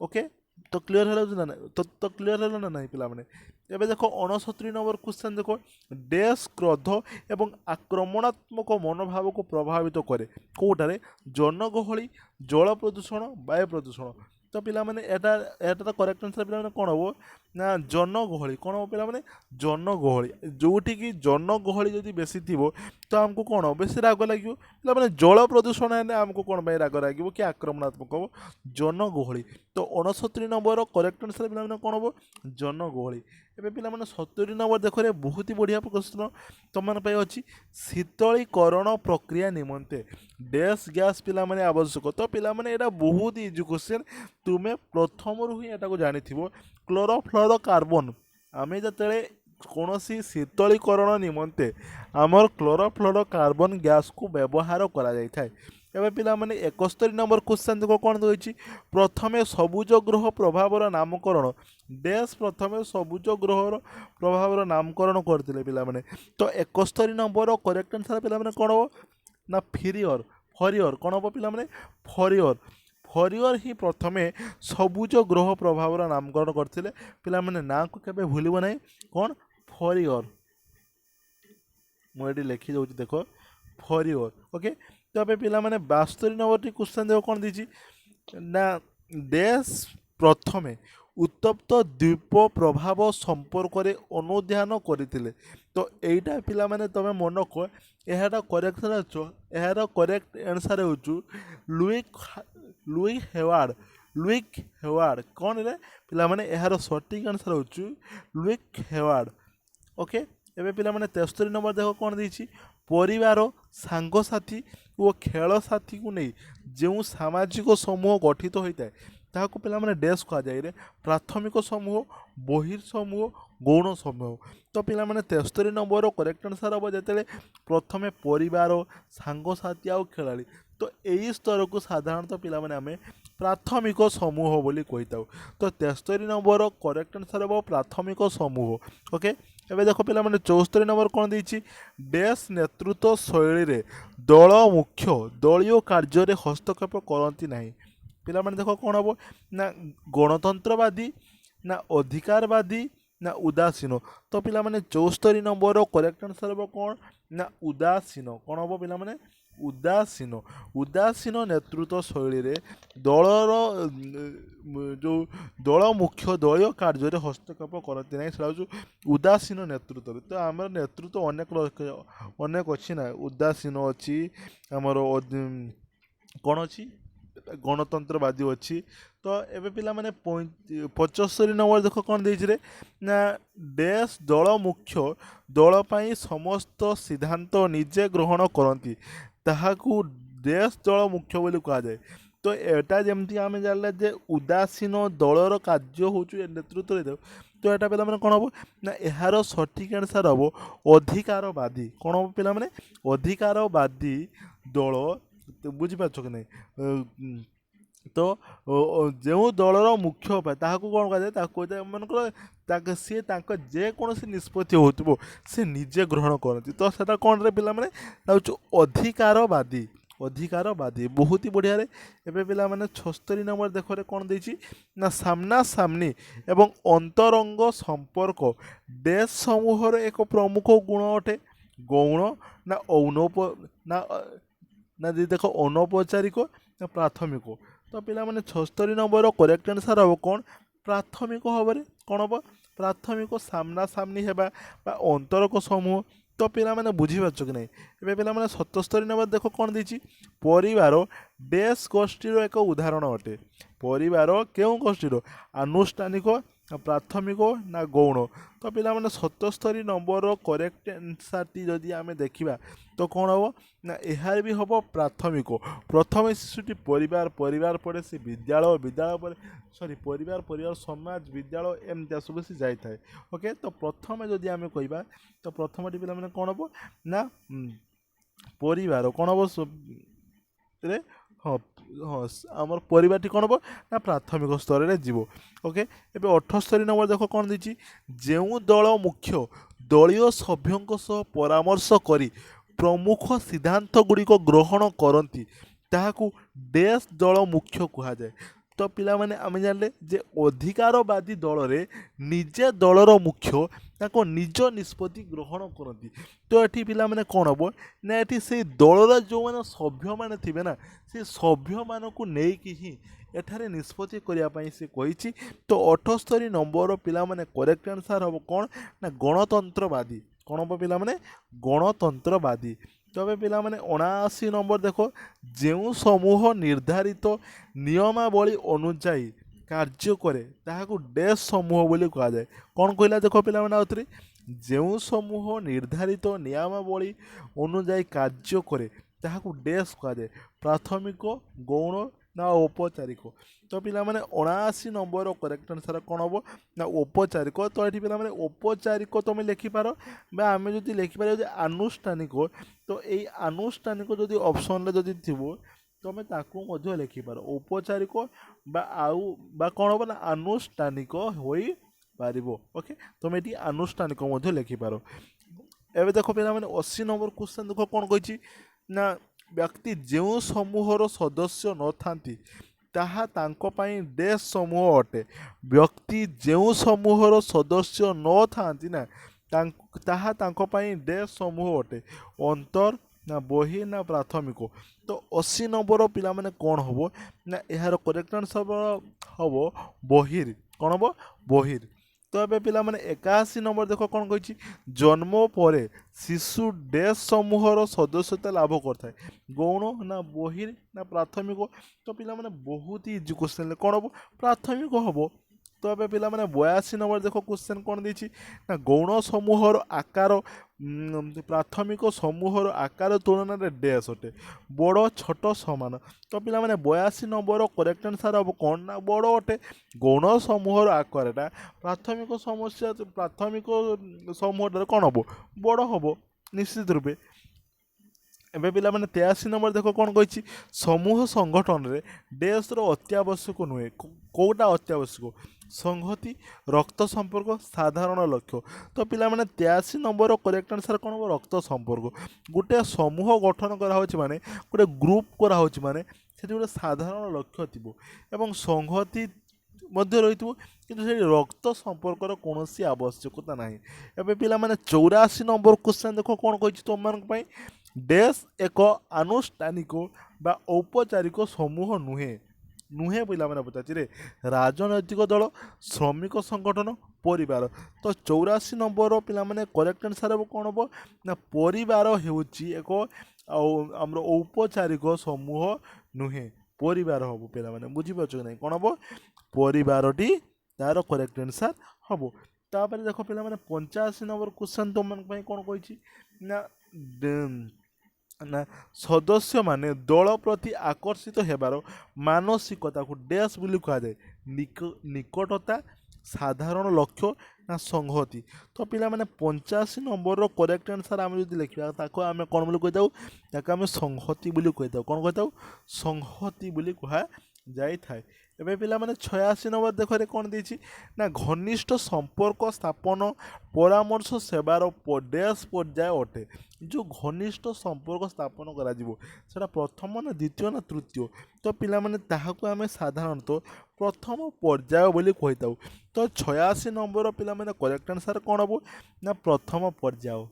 ଓକେ, ତ କ୍ଲିଅର୍ ହେଲା ନା ନାହିଁ, ତ କ୍ଲିଅର୍ ହେଲା ନା ନାହିଁ ପିଲାମାନେ। ଏବେ ଦେଖ 69 କ୍ୱେଶ୍ଚନ୍ ଦେଖ, ଡ୍ୟାସ୍ କ୍ରୋଧ ଏବଂ ଆକ୍ରମଣାତ୍ମକ ମନୋଭାବକୁ ପ୍ରଭାବିତ କରେ। କେଉଁଟାରେ, ଜନଗହଳି, ଜଳ ପ୍ରଦୂଷଣ, ବାୟୁ ପ୍ରଦୂଷଣ। ତ ପିଲାମାନେ ଏଟାର କରେକ୍ଟ ଆନ୍ସର୍ ପିଲାମାନେ କ'ଣ ହେବ ନା ଜନଗହଳି। କ'ଣ ହେବ ପିଲାମାନେ, ଜନଗହଳି। ଯେଉଁଠିକି ଜନଗହଳି ଯଦି ବେଶୀ ଥିବ ତ ଆମକୁ କ'ଣ ହେବ, ବେଶୀ ରାଗ ଲାଗିବ। ପିଲାମାନେ ଜଳ ପ୍ରଦୂଷଣ ହେଲେ ଆମକୁ କ'ଣ ପାଇଁ ରାଗ ଲାଗିବ କି ଆକ୍ରମଣାତ୍ମକ ହେବ, ଜନଗହଳି। ତ 69 କରେକ୍ଟ ଆନ୍ସର୍ ପିଲାମାନେ କ'ଣ ହେବ, ଜନଗହଳି। ଏବେ ପିଲାମାନେ 70 ଦେଖରେ ବହୁତ ହି ବଢ଼ିଆ ପ୍ରଶ୍ନ ତୁମମାନଙ୍କ ପାଇଁ ଅଛି, ଶୀତଳୀକରଣ ପ୍ରକ୍ରିୟା ନିମନ୍ତେ ଡ୍ୟାସ୍ ଗ୍ୟାସ୍ ପିଲାମାନେ ଆବଶ୍ୟକ। ତ ପିଲାମାନେ ଏଇଟା ବହୁତ ଇଜି କ୍ୱେଶ୍ଚନ୍, ତୁମେ ପ୍ରଥମରୁ ହିଁ ଏଟାକୁ ଜାଣିଥିବ। କ୍ଲୋରୋଫ୍ଲୋରୋକାର୍ବନ୍, ଆମେ ଯେତେବେଳେ କୌଣସି ଶୀତଳୀକରଣ ନିମନ୍ତେ ଆମର କ୍ଲୋରୋଫ୍ଲୋରୋକାର୍ବନ୍ ଗ୍ୟାସ୍କୁ ବ୍ୟବହାର କରାଯାଇଥାଏ। ଏବେ ପିଲାମାନେ 71 କ୍ୱେଶ୍ଚନ୍ ଦେଖ କ'ଣ ରହିଛି, ପ୍ରଥମେ ସବୁଜ ଗ୍ରହ ପ୍ରଭାବର ନାମକରଣ। ଡ୍ୟାସ୍ ପ୍ରଥମେ ସବୁଜ ଗ୍ରହର ପ୍ରଭାବର ନାମକରଣ କରିଥିଲେ ପିଲାମାନେ। ତ 71 କରେକ୍ଟ ଆନ୍ସର୍ ପିଲାମାନେ କ'ଣ ହେବ ନା ଫରିଅର୍। କ'ଣ ହେବ ପିଲାମାନେ, ଫରିଅର୍ ହିଁ ପ୍ରଥମେ ସବୁଜ ଗ୍ରହ ପ୍ରଭାବର ନାମକରଣ କରିଥିଲେ। ପିଲାମାନେ ନାଁକୁ କେବେ ଭୁଲିବ ନାହିଁ, କ'ଣ, ଫରିଅର୍। ମୁଁ ଏଠି ଲେଖି ଦେଉଛି ଦେଖ, ଫରିଅର୍। ଓକେ, ତ ଏବେ ପିଲାମାନେ 72ଟି କ୍ୱେଶ୍ଚନ୍ ଦେଖ କ'ଣ ଦେଇଛି ନା ଡ୍ୟାସ୍ ପ୍ରଥମେ ଉତ୍ତପ୍ତ ଦ୍ୱୀପ ପ୍ରଭାବ ସମ୍ପର୍କରେ ଅନୁଧ୍ୟାନ କରିଥିଲେ। ତ ଏଇଟା ପିଲାମାନେ ତୁମେ ମନକ, ଏହାର କରେକ୍ଟ ଆନ୍ସର୍ ହେଉଛି ଲୁଇକ୍ ହେୱାର୍ଡ଼। କ'ଣରେ ପିଲାମାନେ, ଏହାର ସଠିକ୍ ଆନ୍ସର୍ ହେଉଛି ଲୁଇକ୍ ହେୱାର୍ଡ଼। ଓକେ, ଏବେ ପିଲାମାନେ 73 ଦେଖ କ'ଣ ଦେଇଛି, ପରିବାର, ସାଙ୍ଗସାଥି ଓ ଖେଳ ସାଥୀକୁ ନେଇ ଯେଉଁ ସାମାଜିକ ସମୂହ ଗଠିତ ହୋଇଥାଏ ତାହାକୁ ପିଲାମାନେ ଡ୍ୟାସ୍ କୁହାଯାଏ, ପ୍ରାଥମିକ ସମୂହ, ବହିର୍ ସମୂହ, ଗୌଣ ସମୂହ। ତ ପିଲାମାନେ 73 କରେକ୍ଟ ଆନ୍ସର୍ ହେବ ଯେତେବେଳେ ପ୍ରଥମେ ପରିବାର, ସାଙ୍ଗସାଥି ଆଉ ଖେଳାଳି। ତ ଏହି ସ୍ତରକୁ ସାଧାରଣତଃ ପିଲାମାନେ ଆମେ ପ୍ରାଥମିକ ସମୂହ ବୋଲି କହିଥାଉ। ତ 73 କରେକ୍ଟ ଆନ୍ସର୍ ହେବ ପ୍ରାଥମିକ ସମୂହ। ଓକେ, ଏବେ ଦେଖ ପିଲାମାନେ 74 କ'ଣ ଦେଇଛି, ଡ୍ୟାସ୍ ନେତୃତ୍ୱ ଶୈଳୀରେ ଦଳ ମୁଖ୍ୟ ଦଳୀୟ କାର୍ଯ୍ୟରେ ହସ୍ତକ୍ଷେପ କରନ୍ତି ନାହିଁ। ପିଲାମାନେ ଦେଖ କ'ଣ ହେବ ନା ଗଣତନ୍ତ୍ରବାଦୀ ନା ଅଧିକାରବାଦୀ ନା ଉଦାସୀନ। ତ ପିଲାମାନେ 74 କରେକ୍ଟ ଆନ୍ସର୍ ହେବ କ'ଣ ନା ଉଦାସୀନ। କ'ଣ ହେବ ପିଲାମାନେ, ଉଦାସୀନ ନେତୃତ୍ୱ ଶୈଳୀରେ ଦଳର ଯେଉଁ ଦଳ ମୁଖ୍ୟ ଦଳୀୟ କାର୍ଯ୍ୟରେ ହସ୍ତକ୍ଷେପ କରନ୍ତି ନାହିଁ, ସେଟା ହେଉଛି ଉଦାସୀନ ନେତୃତ୍ୱରେ। ତ ଆମର ନେତୃତ୍ୱ ଅନେକ ଅଛି ନା, ଉଦାସୀନ ଅଛି, ଆମର କ'ଣ ଅଛି, ଗଣତନ୍ତ୍ରବାଦୀ ଅଛି। ତ ଏବେ ପିଲାମାନେ 75 ଦେଖ କ'ଣ ଦେଇଛି ନା ଡ୍ୟାସ୍ ଦଳ ମୁଖ୍ୟ ଦଳ ପାଇଁ ସମସ୍ତ ସିଦ୍ଧାନ୍ତ ନିଜେ ଗ୍ରହଣ କରନ୍ତି, ତାହାକୁ ଡ୍ୟାସ୍ ଦଳ ମୁଖ୍ୟ ବୋଲି କୁହାଯାଏ। ତ ଏଟା ଯେମିତି ଆମେ ଜାଣିଲେ ଯେ ଉଦାସୀନ ଦଳର କାର୍ଯ୍ୟ ହେଉଛି ନେତୃତ୍ୱରେ, ତ ଏଟା ପିଲାମାନେ କ'ଣ ହେବ ନା ଏହାର ସଠିକ୍ ଆନ୍ସର୍ ହେବ ଅଧିକାରବାଦୀ। କ'ଣ ହେବ ପିଲାମାନେ, ଅଧିକାରବାଦୀ ଦଳ। ବୁଝିପାରୁଛ କି ନାହିଁ, ତ ଯେଉଁ ଦଳର ମୁଖ୍ୟ ପାଇଁ ତାହାକୁ କ'ଣ କୁହାଯାଏ, ତାକୁ କୁହାଯାଏ ମନେକର ସିଏ ତାଙ୍କ ଯେକୌଣସି ନିଷ୍ପତ୍ତି ହେଉଥିବ ସେ ନିଜେ ଗ୍ରହଣ କରନ୍ତି। ତ ସେଟା କ'ଣରେ ପିଲାମାନେ, ତା ହେଉଛି ଅଧିକାରବାଦୀ। ଅଧିକାରବାଦୀ ବହୁତ ହି ବଢ଼ିଆରେ। ଏବେ ପିଲାମାନେ 76 ନମ୍ବର ଦେଖରେ କ'ଣ ଦେଇଛି ନା ସାମ୍ନା ସାମ୍ନି ଏବଂ ଅନ୍ତରଙ୍ଗ ସମ୍ପର୍କ ଡ୍ୟାସ୍ ସମୂହର ଏକ ପ୍ରମୁଖ ଗୁଣ ଅଟେ। ଗୌଣ ନା ନା ନା ଯଦି ଦେଖ ଅନୌପଚାରିକ ନା ପ୍ରାଥମିକ। ତ ପିଲାମାନେ 76 ନମ୍ବରର କରେକ୍ଟ ଆନ୍ସର୍ ହେବ କ'ଣ ପ୍ରାଥମିକ ଭାବରେ କ'ଣ ହେବ ପ୍ରାଥମିକ ସାମ୍ନା ସାମ୍ନି ହେବା ବା ଅନ୍ତରକ ସମୂହ। ତ ପିଲାମାନେ ବୁଝିପାରୁଛ କି ନାହିଁ। ଏବେ ପିଲାମାନେ 77 ନମ୍ବର ଦେଖ କ'ଣ ଦେଇଛି ପରିବାର ଡ୍ୟାସ୍ ଗୋଷ୍ଠୀର ଏକ ଉଦାହରଣ ଅଟେ। ପରିବାର କେଉଁ ଗୋଷ୍ଠୀର ଆନୁଷ୍ଠାନିକ ନା ପ୍ରାଥମିକ ନା ଗୌଣ। ତ ପିଲାମାନେ 77 ନମ୍ବରର କରେକ୍ଟ ଆନ୍ସର୍ଟି ଯଦି ଆମେ ଦେଖିବା ତ କ'ଣ ହେବ ନା ଏହାର ବି ହେବ ପ୍ରାଥମିକ। ପ୍ରଥମେ ଶିଶୁଟି ପରିବାର ପରିବାର ପରେ ସେ ବିଦ୍ୟାଳୟ ବିଦ୍ୟାଳୟ ପରେ ପରିବାର ପରିବାର ସମାଜ ବିଦ୍ୟାଳୟ ଏମିତିଆ ସବୁ ସେ ଯାଇଥାଏ। ଓକେ ତ ପ୍ରଥମେ ଯଦି ଆମେ କହିବା ତ ପ୍ରଥମଟି ପିଲାମାନେ କ'ଣ ହେବ ନା ପରିବାର କ'ଣ ହେବ ରେ ହଁ ହଁ ଆମର ପରିବାରଟି କ'ଣ ହେବ ନା ପ୍ରାଥମିକ ସ୍ତରରେ ଯିବ। ଓକେ ଏବେ 78 ନମ୍ବର ଦେଖ କ'ଣ ଦେଇଛି ଯେଉଁ ଦଳ ମୁଖ୍ୟ ଦଳୀୟ ସଭ୍ୟଙ୍କ ସହ ପରାମର୍ଶ କରି ପ୍ରମୁଖ ସିଦ୍ଧାନ୍ତ ଗୁଡ଼ିକ ଗ୍ରହଣ କରନ୍ତି ତାହାକୁ ଡ୍ୟାସ୍ ଦଳ ମୁଖ୍ୟ କୁହାଯାଏ। ତ ପିଲାମାନେ ଆମେ ଜାଣିଲେ ଯେ ଅଧିକାରବାଦୀ ଦଳରେ ନିଜେ ଦଳର ମୁଖ୍ୟ ତାଙ୍କ ନିଜ ନିଷ୍ପତ୍ତି ଗ୍ରହଣ କରନ୍ତି। ତ ଏଠି ପିଲାମାନେ କ'ଣ ହେବ ନା ଏଠି ସେଇ ଦଳର ଯେଉଁମାନେ ସଭ୍ୟମାନେ ଥିବେ ନା ସେ ସଭ୍ୟମାନଙ୍କୁ ନେଇକି ହିଁ ଏଠାରେ ନିଷ୍ପତ୍ତି କରିବା ପାଇଁ ସେ କହିଛି। ତ 78 ନମ୍ବରର ପିଲାମାନେ କରେକ୍ଟ ଆନ୍ସର୍ ହେବ କ'ଣ ନା ଗଣତନ୍ତ୍ରବାଦୀ। କ'ଣ ହେବ ପିଲାମାନେ ଗଣତନ୍ତ୍ରବାଦୀ। তবে ପିଲାମାନେ 79 ନମ୍ବର ଦେଖ ଯେଉଁ ସମୂହ ନିର୍ଦ୍ଧାରିତ ନିୟମାବଳୀ ଅନୁଯାୟୀ କାର୍ଯ୍ୟ କରେ ତାହାକୁ ଡ୍ୟାସ୍ ସମୂହ ବୋଲି କୁହାଯାଏ। କ'ଣ କହିଲା ଦେଖ ପିଲାମାନେ ଆଉଥରେ ଯେଉଁ ସମୂହ ନିର୍ଦ୍ଧାରିତ ନିୟମାବଳୀ ଅନୁଯାୟୀ କାର୍ଯ୍ୟ କରେ ତାହାକୁ ଡ୍ୟାସ୍ କୁହାଯାଏ ପ୍ରାଥମିକ ଗୌଣ ନା ଔପଚାରିକ। ତ ପିଲାମାନେ 79 ନମ୍ବର କରେକ୍ଟ ଆନ୍ସର୍ କ'ଣ ହେବ ନା ଔପଚାରିକ। ତ ଏଠି ପିଲାମାନେ ଔପଚାରିକ ତୁମେ ଲେଖିପାର ବା ଆମେ ଯଦି ଲେଖିପାରିବା ଯେ ଆନୁଷ୍ଠାନିକ ତ ଏଇ ଆନୁଷ୍ଠାନିକ ଯଦି ଅପସନ୍ରେ ଯଦି ଥିବ ତୁମେ ତାକୁ ମଧ୍ୟ ଲେଖିପାର ଔପଚାରିକ ବା କ'ଣ ହେବ ନା ଆନୁଷ୍ଠାନିକ ହୋଇପାରିବ। ଓକେ ତୁମେ ଏଠି ଆନୁଷ୍ଠାନିକ ମଧ୍ୟ ଲେଖିପାର। ଏବେ ଦେଖ ପିଲାମାନେ 80 ନମ୍ବର କ୍ୱେଶ୍ଚନ୍ ଦେଖ କ'ଣ କହିଛି ନା ବ୍ୟକ୍ତି ଯେଉଁ ସମୂହର ସଦସ୍ୟ ନଥାନ୍ତି ତାହା ତାଙ୍କ ପାଇଁ ଡ୍ୟାସ୍ ସମୂହ ଅଟେ। ବ୍ୟକ୍ତି ଯେଉଁ ସମୂହର ସଦସ୍ୟ ନଥାନ୍ତି ନା ତାହା ତାଙ୍କ ପାଇଁ ଡ୍ୟାସ୍ ସମୂହ ଅଟେ ଅନ୍ତର ନା ବହି ନା ପ୍ରାଥମିକ। ତ 80 ନମ୍ବର ପିଲାମାନେ କ'ଣ ହେବ ନା ଏହାର କରେକ୍ଟ ଆନ୍ସର୍ ହେବ ବହିର୍। କ'ଣ ହେବ ବହିର୍। ତ ଏବେ ପିଲାମାନେ 81 ନମ୍ବର ଦେଖ କ'ଣ କହିଛି ଜନ୍ମ ପରେ ଶିଶୁ ଡ୍ୟାସ୍ ସମୂହର ସଦସ୍ୟତା ଲାଭ କରିଥାଏ ଗୌଣ ନା ବହିର୍ ନା ପ୍ରାଥମିକ। ତ ପିଲାମାନେ ବହୁତ ଇଜି କ୍ୱେଶ୍ଚନ୍ କ'ଣ ହେବ ପ୍ରାଥମିକ ହେବ। ତ ଏବେ ପିଲାମାନେ 82 ନମ୍ବର ଦେଖ କ୍ୱେଶ୍ଚନ୍ କ'ଣ ଦେଇଛି ନା ଗୌଣ ସମୂହର ଆକାର ପ୍ରାଥମିକ ସମୂହର ଆକାର ତୁଳନାରେ ଡ୍ୟାସ୍ ଅଟେ ବଡ଼ ଛୋଟ ସମାନ। ତ ପିଲାମାନେ 82 ନମ୍ବର କରେକ୍ଟ ଆନ୍ସର୍ ହେବ କ'ଣ ନା ବଡ଼ ଅଟେ। ଗୌଣ ସମୂହର ଆକାରଟା ପ୍ରାଥମିକ ସମୂହଟାରେ କ'ଣ ହେବ ବଡ଼ ହେବ ନିଶ୍ଚିତ ରୂପେ। ଏବେ ପିଲାମାନେ 83 ନମ୍ବର ଦେଖ କ'ଣ କହିଛି ସମୂହ ସଂଗଠନରେ ଡ୍ୟାସ୍ର ଅତ୍ୟାବଶ୍ୟକ ନୁହେଁ। କେଉଁଟା ଅତ୍ୟାବଶ୍ୟକ ସଂହତି ରକ୍ତ ସମ୍ପର୍କ ସାଧାରଣ ଲକ୍ଷ୍ୟ। ତ ପିଲାମାନେ 83 ନମ୍ବର କରେକ୍ଟ ଆନ୍ସର୍ କ'ଣ ହେବ ରକ୍ତ ସମ୍ପର୍କ। ଗୋଟେ ସମୂହ ଗଠନ କରାହେଉଛି ମାନେ ଗୋଟେ ଗ୍ରୁପ୍ କରାହେଉଛି ମାନେ ସେଠି ଗୋଟେ ସାଧାରଣ ଲକ୍ଷ୍ୟ ଥିବ ଏବଂ ସଂହତି ମଧ୍ୟ ରହିଥିବ କିନ୍ତୁ ସେଠି ରକ୍ତ ସମ୍ପର୍କର କୌଣସି ଆବଶ୍ୟକତା ନାହିଁ। ଏବେ ପିଲାମାନେ 84 ନମ୍ବର କ୍ୱେଶ୍ଚନ୍ ଦେଖ କ'ଣ କହିଛି ତୁମମାନଙ୍କ ପାଇଁ ଡ୍ୟାସ୍ ଏକ ଆନୁଷ୍ଠାନିକ ବା ଔପଚାରିକ ସମୂହ ନୁହେଁ ପିଲାମାନେ ପଚାରିରେ ରାଜନୈତିକ ଦଳ ଶ୍ରମିକ ସଂଗଠନ ପରିବାର। ତ 84 ନମ୍ବର ପିଲାମାନେ କରେକ୍ଟ ଆନ୍ସର୍ ହେବ କ'ଣ ହେବ ନା ପରିବାର ହେଉଛି ଏକ ଆମର ଔପଚାରିକ ସମୂହ ନୁହେଁ ପରିବାର ହେବ ପିଲାମାନେ ବୁଝିପାରୁଛ କି ନାହିଁ। କ'ଣ ହେବ ପରିବାରଟି ତାର କରେକ୍ଟ ଆନ୍ସର୍ ହେବ। ତାପରେ ଦେଖ ପିଲାମାନେ 85 ନମ୍ବର କ୍ୱେଶ୍ଚନ୍ ତୁମମାନଙ୍କ ପାଇଁ କ'ଣ କହିଛି ନା ସଦସ୍ୟମାନେ ଦଳ ପ୍ରତି ଆକର୍ଷିତ ହେବାର ମାନସିକତାକୁ ଡ୍ୟାସ୍ ବୋଲି କୁହାଯାଏ ନିକଟତା ସାଧାରଣ ଲକ୍ଷ୍ୟ ନା ସଂହତି। ତ ପିଲାମାନେ 85 ନମ୍ବରର କରେକ୍ଟ ଆନ୍ସର୍ ଆମେ ଯଦି ଲେଖିବା ତାକୁ ଆମେ କ'ଣ ବୋଲି କହିଥାଉ ତାକୁ ଆମେ ସଂହତି ବୋଲି କହିଥାଉ। କ'ଣ କହିଥାଉ ସଂହତି ବୋଲି କୁହାଯାଇଥାଏ। ଏବେ ପିଲାମାନେ 86 ନମ୍ବର ଦେଖରେ କ'ଣ ଦେଇଛି ନା ଘନିଷ୍ଠ ସମ୍ପର୍କ ସ୍ଥାପନ ପରାମର୍ଶ ସେବାର ଡ୍ୟାସ୍ ପର୍ଯ୍ୟାୟ ଅଟେ। ଯେଉଁ ଘନିଷ୍ଠ ସମ୍ପର୍କ ସ୍ଥାପନ କରାଯିବ ସେଇଟା ପ୍ରଥମ ନା ଦ୍ୱିତୀୟ ନା ତୃତୀୟ, ତ ପିଲାମାନେ ତାହାକୁ ଆମେ ସାଧାରଣତଃ ପ୍ରଥମ ପର୍ଯ୍ୟାୟ ବୋଲି କହିଥାଉ। ତ 86 ନମ୍ବର ପିଲାମାନେ କରେକ୍ଟ ଆନ୍ସର୍ କ'ଣ ହେବ ନା ପ୍ରଥମ ପର୍ଯ୍ୟାୟ।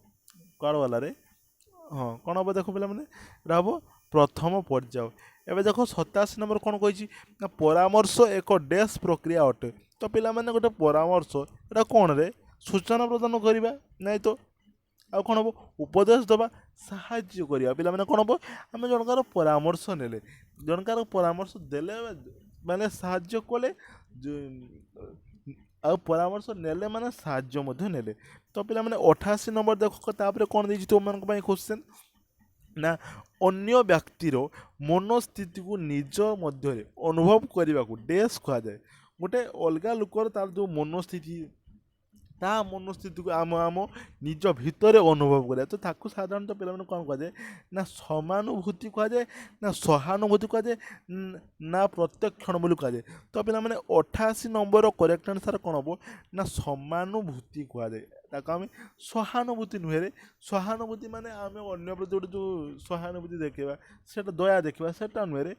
କୁଆଡ଼େ ଗଲାରେ? ହଁ କ'ଣ ହେବ ଦେଖ ପିଲାମାନେ, ଏଇଟା ହେବ ପ୍ରଥମ ପର୍ଯ୍ୟାୟ। ଏବେ ଦେଖ 87 ନମ୍ବର କ'ଣ କହିଛି ନା ପରାମର୍ଶ ଏକ ଡ୍ୟାସ୍ ପ୍ରକ୍ରିୟା ଅଟେ। ତ ପିଲାମାନେ ଗୋଟେ ପରାମର୍ଶ ଏଇଟା କ'ଣରେ ସୂଚନା ପ୍ରଦାନ କରିବା ନାଇଁ ତ ଆଉ କ'ଣ ହେବ ଉପଦେଶ ଦେବା, ସାହାଯ୍ୟ କରିବା। ପିଲାମାନେ କ'ଣ ହେବ ଆମେ ଜଣକାର ପରାମର୍ଶ ନେଲେ, ଜଣକାର ପରାମର୍ଶ ଦେଲେ ମାନେ ସାହାଯ୍ୟ କଲେ, ଆଉ ପରାମର୍ଶ ନେଲେ ମାନେ ସାହାଯ୍ୟ ମଧ୍ୟ ନେଲେ। ତ ପିଲାମାନେ 88 ନମ୍ବର ଦେଖ ତାପରେ କ'ଣ ଦେଇଛି ତୁମମାନଙ୍କ ପାଇଁ କ୍ୱେଶ୍ଚନ୍ ନା ଅନ୍ୟ ବ୍ୟକ୍ତିର ମନସ୍ଥିତିକୁ ନିଜ ମଧ୍ୟରେ ଅନୁଭବ କରିବାକୁ ଡ୍ୟାସ୍ କୁହାଯାଏ। ଗୋଟେ ଅଲଗା ଲୋକର ତାର ଯେଉଁ ମନସ୍ଥିତି ତା ମନସ୍ଥିତିକୁ ଆମ ନିଜ ଭିତରେ ଅନୁଭବ କରିବା, ତ ତାକୁ ସାଧାରଣତଃ ପିଲାମାନେ କ'ଣ କୁହାଯାଏ ନା ସମାନୁଭୂତି କୁହାଯାଏ, ନା ସହାନୁଭୂତି କୁହାଯାଏ, ନା ପ୍ରତ୍ୟକ୍ଷଣ ବୋଲି କୁହାଯାଏ। ତ ପିଲାମାନେ 88 ନମ୍ବର କରେକ୍ଟ ଆନ୍ସର୍ କ'ଣ ହେବ ନା ସମାନୁଭୂତି କୁହାଯାଏ। ତାକୁ ଆମେ ସହାନୁଭୂତି ନୁହେଁରେ, ସହାନୁଭୂତି ମାନେ ଆମେ ଅନ୍ୟ ପ୍ରତି ଗୋଟେ ଯେଉଁ ସହାନୁଭୂତି ଦେଖେଇବା ସେଇଟା ଦୟା ଦେଖିବା ସେଇଟା ନୁହେଁରେ,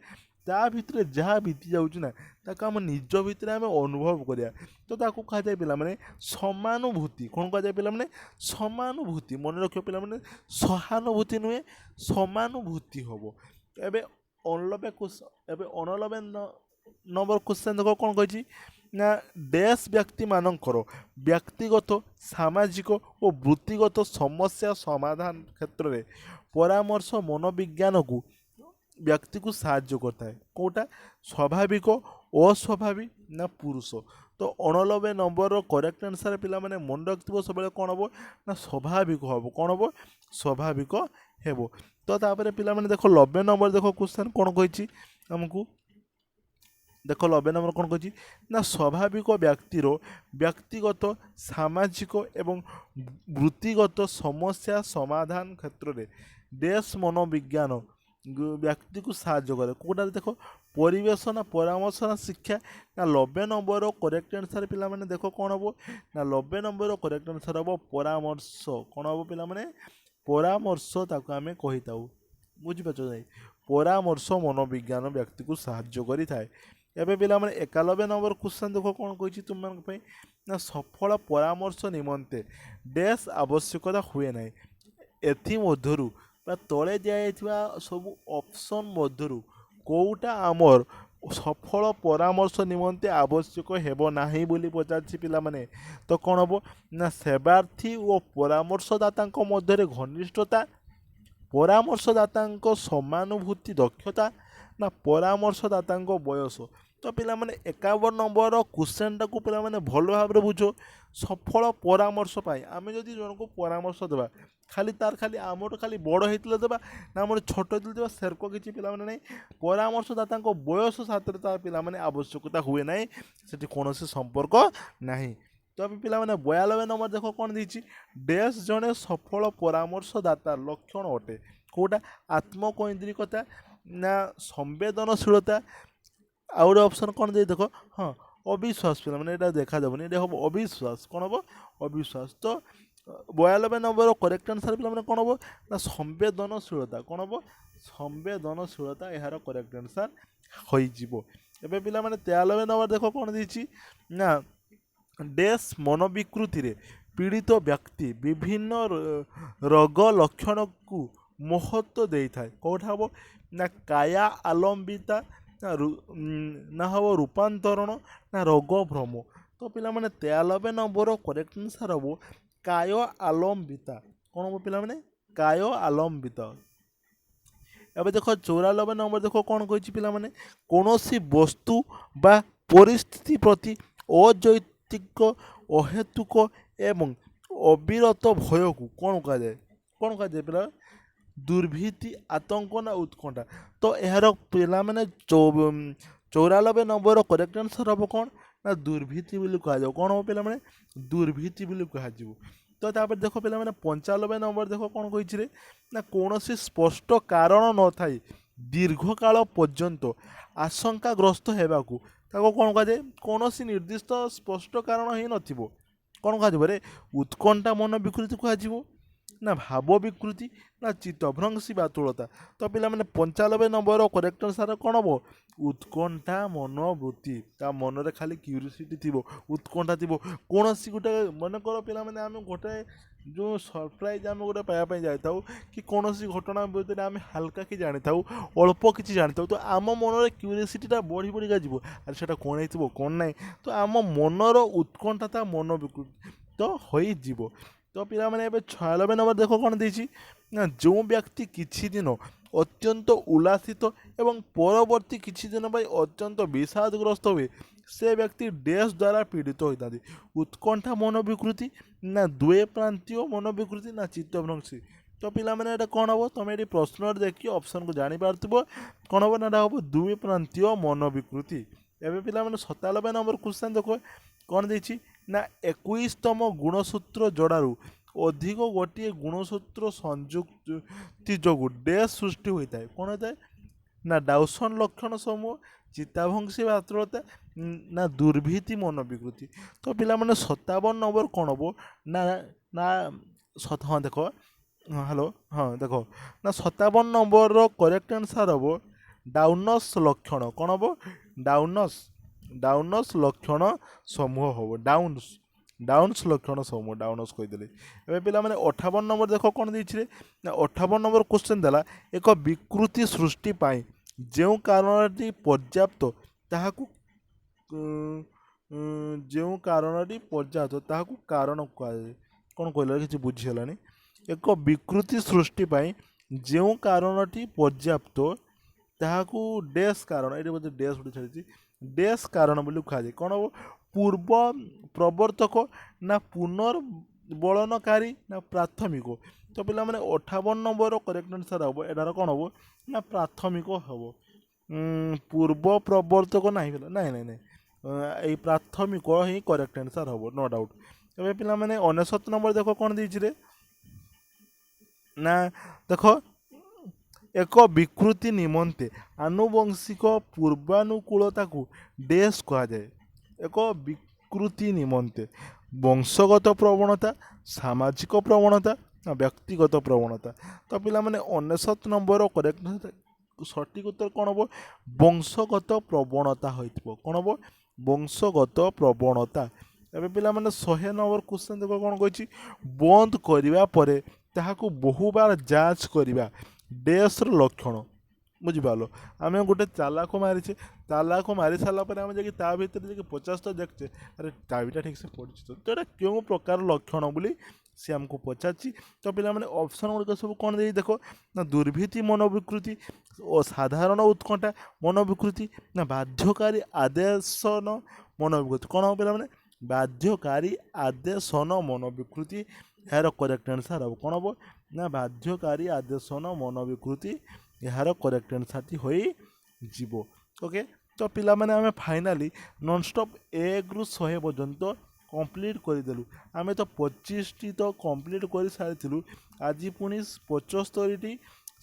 ତା ଭିତରେ ଯାହା ବିତି ଯାଉଛି ନା ତାକୁ ଆମ ନିଜ ଭିତରେ ଆମେ ଅନୁଭବ କରିବା, ତ ତାକୁ କୁହାଯାଏ ପିଲାମାନେ ସମାନୁଭୂତି। କ'ଣ କୁହାଯାଏ ପିଲାମାନେ ସମାନୁଭୂତି। ମନେ ରଖିବ ପିଲାମାନେ ସହାନୁଭୂତି ନୁହେଁ ସମାନୁଭୂତି ହେବ। ଏବେ 89 ନମ୍ବର କ୍ୱେଶ୍ଚନ୍ ଦେଖ କ'ଣ କହିଛି ନା ଡ୍ୟାସ୍ ବ୍ୟକ୍ତିମାନଙ୍କର ବ୍ୟକ୍ତିଗତ ସାମାଜିକ ଓ ବୃତ୍ତିଗତ ସମସ୍ୟା ସମାଧାନ କ୍ଷେତ୍ରରେ ପରାମର୍ଶ ମନୋବିଜ୍ଞାନକୁ ବ୍ୟକ୍ତିକୁ ସାହାଯ୍ୟ କରିଥାଏ। କେଉଁଟା ସ୍ୱାଭାବିକ ଅସ୍ୱାଭାବିକ ନା ପୁରୁଷ? ତ 89 ନମ୍ବରର କରେକ୍ଟ ଆନ୍ସର୍ ପିଲାମାନେ ମନେ ରଖିଥିବ ସବୁବେଳେ କ'ଣ ହେବ ନା ସ୍ୱାଭାବିକ ହେବ। କ'ଣ ହେବ ସ୍ୱାଭାବିକ ହେବ। ତ ତାପରେ ପିଲାମାନେ ଦେଖ 90 ନମ୍ବର ଦେଖ କ୍ୱେଶ୍ଚନ୍ କ'ଣ କହିଛି ଆମକୁ, ଦେଖ 90 ନମ୍ବର କ'ଣ କହିଛି ନା ସ୍ୱାଭାବିକ ବ୍ୟକ୍ତିର ବ୍ୟକ୍ତିଗତ ସାମାଜିକ ଏବଂ ବୃତ୍ତିଗତ ସମସ୍ୟା ସମାଧାନ କ୍ଷେତ୍ରରେ ଡ୍ୟାସ୍ ମନୋବିଜ୍ଞାନ ବ୍ୟକ୍ତିକୁ ସାହାଯ୍ୟ କରେ। କେଉଁଟାରେ ଦେଖ ପରିବେଶ ନା ପରାମର୍ଶ ନା ଶିକ୍ଷା? ନା 90 ନମ୍ବର କରେକ୍ଟ ଆନ୍ସର୍ ପିଲାମାନେ ଦେଖ କ'ଣ ହେବ ନା 90 ନମ୍ବର କରେକ୍ଟ ଆନ୍ସର୍ ହେବ ପରାମର୍ଶ। କ'ଣ ହେବ ପିଲାମାନେ ପରାମର୍ଶ, ତାକୁ ଆମେ କହିଥାଉ। ବୁଝିପାରୁଛ ନାଇଁ, ପରାମର୍ଶ ମନୋବିଜ୍ଞାନ ବ୍ୟକ୍ତିକୁ ସାହାଯ୍ୟ କରିଥାଏ। ଏବେ ପିଲାମାନେ 91 ନମ୍ବର କ୍ୱେଶ୍ଚନ୍ ଦେଖ କ'ଣ କହିଛି ତୁମମାନଙ୍କ ପାଇଁ ନା ସଫଳ ପରାମର୍ଶ ନିମନ୍ତେ ଡ୍ୟାସ୍ ଆବଶ୍ୟକତା ହୁଏ ନାହିଁ। ଏଥିମଧ୍ୟରୁ ବା ତଳେ ଦିଆଯାଇଥିବା ସବୁ ଅପସନ୍ ମଧ୍ୟରୁ କେଉଁଟା ଆମର ସଫଳ ପରାମର୍ଶ ନିମନ୍ତେ ଆବଶ୍ୟକ ହେବ ନାହିଁ ବୋଲି ପଚାରିଛି ପିଲାମାନେ। ତ କ'ଣ ହେବ ନା ସେବାର୍ଥୀ ଓ ପରାମର୍ଶଦାତାଙ୍କ ମଧ୍ୟରେ ଘନିଷ୍ଠତା, ପରାମର୍ଶଦାତାଙ୍କ ସମାନୁଭୂତି ଦକ୍ଷତା, ନା ପରାମର୍ଶଦାତାଙ୍କ ବୟସ? ତ ପିଲାମାନେ 51 ନମ୍ବର କ୍ୱେଶ୍ଚନ୍ଟାକୁ ପିଲାମାନେ ଭଲ ଭାବରେ ବୁଝ। ସଫଳ ପରାମର୍ଶ ପାଇଁ ଆମେ ଯଦି ଜଣଙ୍କୁ ପରାମର୍ଶ ଦେବା ଖାଲି ଆମର ଖାଲି ବଡ଼ ହେଇଥିଲେ ଦେବା ନା ଆମର ଛୋଟ ହେଇଥିଲେ ଦେବା ସେରକ କିଛି ପିଲାମାନେ ନାହିଁ। ପରାମର୍ଶଦାତାଙ୍କ ବୟସ ସାଥିରେ ତାର ପିଲାମାନେ ଆବଶ୍ୟକତା ହୁଏ ନାହିଁ, ସେଠି କୌଣସି ସମ୍ପର୍କ ନାହିଁ। ତ ଏବେ ପିଲାମାନେ 92 ନମ୍ବର ଦେଖ କ'ଣ ଦେଇଛି ଡ୍ୟାସ୍ ଜଣେ ସଫଳ ପରାମର୍ଶଦାତା ଲକ୍ଷଣ ଅଟେ। କେଉଁଟା ଆତ୍ମକୈନ୍ଦ୍ରିକତା ନା ସମ୍ବେଦନଶୀଳତା? ଆଉ ଗୋଟେ ଅପସନ୍ କ'ଣ ଦେଇ ଦେଖ, ହଁ ଅବିଶ୍ୱାସ। ପିଲାମାନେ ଏଇଟା ଦେଖାଯାବନି, ଏଇଟା ହେବ ଅବିଶ୍ୱାସ। କ'ଣ ହେବ ଅବିଶ୍ୱାସ। ତ 92 ନମ୍ବର କରେକ୍ଟ ଆନ୍ସର୍ ପିଲାମାନେ କ'ଣ ହେବ ନା ସମ୍ବେଦନଶୀଳତା। କ'ଣ ହେବ ସମ୍ବେଦନଶୀଳତା, ଏହାର କରେକ୍ଟ ଆନ୍ସର୍ ହୋଇଯିବ। ଏବେ ପିଲାମାନେ 93 ନମ୍ବର ଦେଖ କ'ଣ ଦେଇଛି ନା ଡ୍ୟାସ୍ ମନୋବିକୃତିରେ ପୀଡ଼ିତ ବ୍ୟକ୍ତି ବିଭିନ୍ନ ରୋଗ ଲକ୍ଷଣକୁ ମହତ୍ତ୍ୱ ଦେଇଥାଏ। କେଉଁଟା ହେବ ନା କାୟା ଆଲମ୍ବିତା ନା ହେବ ରୂପାନ୍ତରଣ ନା ରୋଗ ଭ୍ରମ? ତ ପିଲାମାନେ 93 ନମ୍ବର କରେକ୍ଟ ଆନ୍ସର୍ ହେବ କାୟ ଆଲମ୍ବିତା। କ'ଣ ହେବ ପିଲାମାନେ କାୟ ଆଲମ୍ବିତ। ଏବେ ଦେଖ 94 ନମ୍ବର ଦେଖ କ'ଣ କହିଛି ପିଲାମାନେ କୌଣସି ବସ୍ତୁ ବା ପରିସ୍ଥିତି ପ୍ରତି ଅଯୌକ୍ତିକ ଅହେତୁକ ଏବଂ ଅବିରତ ଭୟକୁ କ'ଣ କୁହାଯାଏ? କ'ଣ କୁହାଯାଏ ପିଲା? ଦୁର୍ଭୀତି, ଆତଙ୍କ ନା ଉତ୍କଣ୍ଠା? ତ ଏହାର ପିଲାମାନେ 94 ନମ୍ବର କରେକ୍ଟ ଆନ୍ସର୍ ହେବ କ'ଣ ନା ଦୁର୍ଭୀତି ବୋଲି କୁହାଯିବ। କ'ଣ ହେବ ପିଲାମାନେ ଦୁର୍ଭୀତି ବୋଲି କୁହାଯିବ। ତ ତାପରେ ଦେଖ ପିଲାମାନେ 95 ନମ୍ବର ଦେଖ କ'ଣ କହିଛି ରେ ନା କୌଣସି ସ୍ପଷ୍ଟ କାରଣ ନଥାଇ ଦୀର୍ଘକାଳ ପର୍ଯ୍ୟନ୍ତ ଆଶଙ୍କାଗ୍ରସ୍ତ ହେବାକୁ ତାକୁ କ'ଣ କୁହାଯାଏ? କୌଣସି ନିର୍ଦ୍ଦିଷ୍ଟ ସ୍ପଷ୍ଟ କାରଣ ହିଁ ନଥିବ। କ'ଣ କୁହାଯିବ ରେ? ଉତ୍କଣ୍ଠା ମନ ବିକୃତି କୁହାଯିବ, ନା ଭାବ ବିକୃତି, ନା ଚିତ୍ତଭ୍ରଂଶୀ ବାତୁଳତା। ତ ପିଲାମାନେ 95 ନମ୍ବର କରେକ୍ଟ ଆନ୍ସର୍ କ'ଣ ହେବ? ଉତ୍କଣ୍ଠା ମନୋବୃତ୍ତି। ତା ମନରେ ଖାଲି କ୍ୟୁରିଓସିଟି ଥିବ, ଉତ୍କଣ୍ଠା ଥିବ। କୌଣସି ଗୋଟେ ମନେକର ପିଲାମାନେ ଆମେ ଗୋଟେ ଯେଉଁ ସରପ୍ରାଇଜ୍ ଆମେ ଗୋଟେ ପାଇବା ପାଇଁ ଯାଇଥାଉ, କି କୌଣସି ଘଟଣା ଭିତରେ ଆମେ ହାଲକା କି ଜାଣିଥାଉ, ଅଳ୍ପ କିଛି ଜାଣିଥାଉ, ତ ଆମ ମନରେ କ୍ୟୁରିଓସିଟିଟା ବଢ଼ି ବଢ଼ିକା ଯିବ। ଆରେ ସେଇଟା କ'ଣ ହେଇଥିବ, କ'ଣ ନାହିଁ। ତ ଆମ ମନର ଉତ୍କଣ୍ଠାତା ମନ ବିକୃତ ହୋଇଯିବ। ତ ପିଲାମାନେ ଏବେ 96 ନମ୍ବର ଦେଖ କ'ଣ ଦେଇଛି ନା, ଯେଉଁ ବ୍ୟକ୍ତି କିଛି ଦିନ ଅତ୍ୟନ୍ତ ଉଲ୍ଲାସିତ ଏବଂ ପରବର୍ତ୍ତୀ କିଛି ଦିନ ପାଇଁ ଅତ୍ୟନ୍ତ ବିଷାଦଗ୍ରସ୍ତ ହୁଏ, ସେ ବ୍ୟକ୍ତି ଡ୍ୟାସ୍ ଦ୍ୱାରା ପୀଡ଼ିତ ହୋଇଥାନ୍ତି। ଉତ୍କଣ୍ଠା ମନୋବିକୃତି, ନା ଦ୍ୱେ ପ୍ରାନ୍ତୀୟ ମନୋବିକୃତି, ନା ଚିତ୍ତଭ୍ରଂଶୀ। ତ ପିଲାମାନେ ଏଇଟା କ'ଣ ହେବ? ତୁମେ ଏଠି ପ୍ରଶ୍ନରେ ଦେଖି ଅପସନ୍କୁ ଜାଣିପାରୁଥିବ କ'ଣ ହେବ ନା, ଏଇଟା ହେବ ଦୁଇ ପ୍ରାନ୍ତୀୟ ମନୋବିକୃତି। ଏବେ ପିଲାମାନେ 97 ନମ୍ବର କ୍ୱେଶ୍ଚନ୍ ଦେଖ କ'ଣ ଦେଇଛି ନା, 21ତମ ଗୁଣସୂତ୍ର ଯୋଡ଼ାରୁ ଅଧିକ ଗୋଟିଏ ଗୁଣସୂତ୍ର ସଂଯୁକ୍ତି ଯୋଗୁଁ ଡ୍ୟାସ୍ ସୃଷ୍ଟି ହୋଇଥାଏ। କ'ଣ ହୋଇଥାଏ? ନା ଡାଉସନ୍ ଲକ୍ଷଣ ସମୂହ, ଚିତ୍ତାଭଂଶୀ ବାତୁଳତା, ନା ଦୁର୍ଭୀତି ମନୋବିକୃତି। ତ ପିଲାମାନେ 57 ନମ୍ବର କ'ଣ ହେବ ନା, ନା ହଁ ଦେଖ, ହ୍ୟାଲୋ, ହଁ ଦେଖ ନା 57 ନମ୍ବରର କରେକ୍ଟ ଆନ୍ସର୍ ହେବ ଡାଉନସ୍ ଲକ୍ଷଣ। କ'ଣ ହେବ? ଡାଉନସ୍ ଲକ୍ଷଣ ସମୂହ ହେବ। ଡାଉନ୍ସ ଲକ୍ଷଣ ସମୂହ, ଡାଉନସ୍ କହିଦେଲେ। ଏବେ ପିଲାମାନେ 58 ନମ୍ବର ଦେଖ କ'ଣ ଦେଇଛି ନା, 58 ନମ୍ବର କ୍ୱେଶ୍ଚନ୍ ଦେଲା, ଏକ ବିକୃତି ସୃଷ୍ଟି ପାଇଁ ଯେଉଁ କାରଣଟି ପର୍ଯ୍ୟାପ୍ତ ତାହାକୁ କାରଣ କୁହାଯାଏ। କ'ଣ କହିଲା କିଛି ବୁଝିହେଲାନି। ଏକ ବିକୃତି ସୃଷ୍ଟି ପାଇଁ ଯେଉଁ କାରଣଟି ପର୍ଯ୍ୟାପ୍ତ ତାହାକୁ ଡ୍ୟାସ୍ କାରଣ, ଏଇଠି ବୋଧେ ଡ୍ୟାସ୍ ଗୋଟେ ଛାଡ଼ିଛି, ଡ୍ୟାସ୍ କାରଣ ବୋଲି କୁହାଯାଏ। କ'ଣ ହେବ? ପୂର୍ବ ପ୍ରବର୍ତ୍ତକ, ନା ପୁନର୍ବଳନକାରୀ, ନା ପ୍ରାଥମିକ। ତ ପିଲାମାନେ 58 ନମ୍ବର କରେକ୍ଟ ଆନ୍ସର୍ ହେବ, ଏଟାର କ'ଣ ହେବ ନା ପ୍ରାଥମିକ ହେବ। ପୂର୍ବ ପ୍ରବର୍ତ୍ତକ ନାହିଁ ପିଲା, ନାଇଁ ଏଇ ପ୍ରାଥମିକ ହିଁ କରେକ୍ଟ ଆନ୍ସର୍ ହେବ, ନୋ ଡାଉଟ୍। ଏବେ ପିଲାମାନେ 59 ନମ୍ବର ଦେଖ କ'ଣ ଦେଇଛି ରେ ନା, ଦେଖ ଏକ ବିକୃତି ନିମନ୍ତେ ଆନୁବଂଶିକ ପୂର୍ବାନୁକୂଳତାକୁ ଡ୍ୟାସ୍ କୁହାଯାଏ। ଏକ ବିକୃତି ନିମନ୍ତେ ବଂଶଗତ ପ୍ରବଣତା, ସାମାଜିକ ପ୍ରବଣତା, ନା ବ୍ୟକ୍ତିଗତ ପ୍ରବଣତା। ତ ପିଲାମାନେ 59 ନମ୍ବର କରେକ୍ଟ ସଠିକ୍ ଉତ୍ତର କ'ଣ ହେବ? ବଂଶଗତ ପ୍ରବଣତା ହୋଇଥିବ। କ'ଣ ହେବ? ବଂଶଗତ ପ୍ରବଣତା। ଏବେ ପିଲାମାନେ 100 ନମ୍ବର କ୍ୱେଶ୍ଚନ୍ ଦେଖ କ'ଣ କହିଛି, ବନ୍ଦ କରିବା ପରେ ତାହାକୁ ବହୁବାର ଯାଞ୍ଚ କରିବା ଡ୍ୟାସ୍ର ଲକ୍ଷଣ। ବୁଝିପାରିଲ? ଆମେ ଗୋଟେ ତାଲାକୁ ମାରିଛେ, ତାଲାକୁ ମାରି ସାରିଲା ପରେ ଆମେ ଯାଇକି ତା ଭିତରେ ଯାଇକି 50ଟା ଦେଖୁଛେ, ଆରେ ଚାବିଟା ଠିକ୍ସେ ପଡ଼ିଛି ତ ଏଇଟା କେଉଁ ପ୍ରକାର ଲକ୍ଷଣ ବୋଲି ସେ ଆମକୁ ପଚାରିଛି। ତ ପିଲାମାନେ ଅପସନ୍ ଗୁଡ଼ିକ ସବୁ କ'ଣ ଦେଇ ଦେଖ ନା, ଦୁର୍ଭୀତି ମନୋବିକୃତି, ସାଧାରଣ ଉତ୍କଣ୍ଠା ମନୋବିକୃତି, ନା ବାଧ୍ୟକାରୀ ଆଦେଶନ ମନୋବିକୃତି। କ'ଣ ହେବ ପିଲାମାନେ? ବାଧ୍ୟକାରୀ ଆଦେଶନ ମନୋବିକୃତି ଏହାର କରେକ୍ଟ ଆନ୍ସର୍ ହେବ। କ'ଣ ହେବ ନା ବାଧ୍ୟକାରୀ ଆଦେଶନ ମନୋବିକୃତି ଏହାର କରେକ୍ଟ ଆନ୍ସର୍ଟି ହୋଇଯିବ। ଓକେ, ତ ପିଲାମାନେ ଆମେ ଫାଇନାଲି ନନ୍ଷ୍ଟପ୍ 1ରୁ 100 ପର୍ଯ୍ୟନ୍ତ କମ୍ପ୍ଲିଟ୍ କରିଦେଲୁ। ଆମେ ତ 25ଟି ତ କମ୍ପ୍ଲିଟ୍ କରିସାରିଥିଲୁ, ଆଜି ପୁଣି 75ଟି